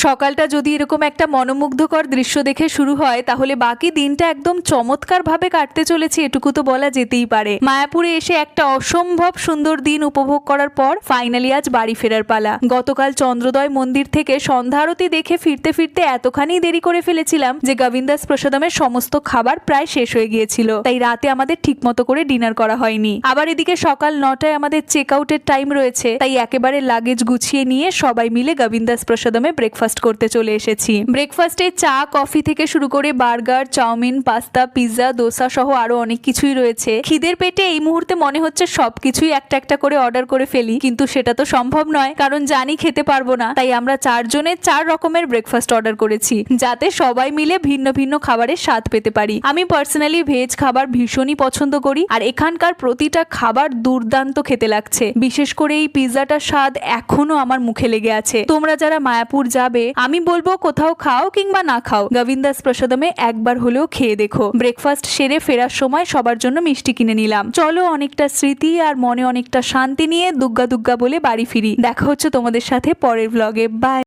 সকালটা যদি এরকম একটা মনোমুগ্ধকর দৃশ্য দেখে শুরু হয় তাহলে বাকি দিনটা একদম চমৎকার ভাবে কাটতে চলেছে, এটুকু তো বলা যেতেই পারে। মায়াপুরে এসে একটা অসম্ভব সুন্দর দিন উপভোগ করার পর ফাইনালি আজ বাড়ি ফেরার পালা। গতকাল চন্দ্রোদয় মন্দির থেকে সন্ধ্যা আরতি দেখে ফিরতে ফিরতে এতখানি দেরি করে ফেলেছিলাম যে গোবিন্দাস প্রসাদমের সমস্ত খাবার প্রায় শেষ হয়ে গিয়েছিল, তাই রাতে আমাদের ঠিক মতো করে ডিনার করা হয়নি। আবার এদিকে সকাল 9টায় আমাদের চেক আউটের টাইম রয়েছে, তাই একেবারে লাগেজ গুছিয়ে নিয়ে সবাই মিলে গোবিন্দাস প্রসাদমে ব্রেকফাস্ট করতে চলে এসেছি। ব্রেকফাস্টে চা কফি থেকে শুরু করে burger, chow mein, pasta, pizza, dosa সহ আরো অনেক কিছুই রয়েছে। খিদের পেটে এই মুহূর্তে মনে হচ্ছে সবকিছুই একটা একটা করে অর্ডার করে ফেলি, কিন্তু সেটা তো সম্ভব নয়, কারণ জানি খেতে পারবো না। তাই আমরা 4 জনের 4 রকমের ব্রেকফাস্ট অর্ডার করেছি, যাতে সবাই মিলে ভিন্ন ভিন্ন খাবারের স্বাদ পেতে পারি। আমি পার্সোনালি ভেজ খাবার ভীষণই পছন্দ করি, আর এখানকার প্রতিটা খাবার দুর্দান্ত খেতে লাগছে। বিশেষ করে এই পিৎজাটার স্বাদ এখনো আমার মুখে লেগে আছে। তোমরা যারা মায়াপুর যাবে, আমি বলবো কোথাও খাও কিংবা না খাও, গোবিন্দাস প্রসাদমে একবার হলেও খেয়ে দেখো। ব্রেকফাস্ট সেরে ফেরার সময় সবার জন্য মিষ্টি কিনে নিলাম। চলো অনেকটা স্মৃতি আর মনে অনেকটা শান্তি নিয়ে দুগ্গা দুগ্গা বলে বাড়ি ফিরি। দেখা হচ্ছে তোমাদের সাথে পরের ব্লগে। বাই।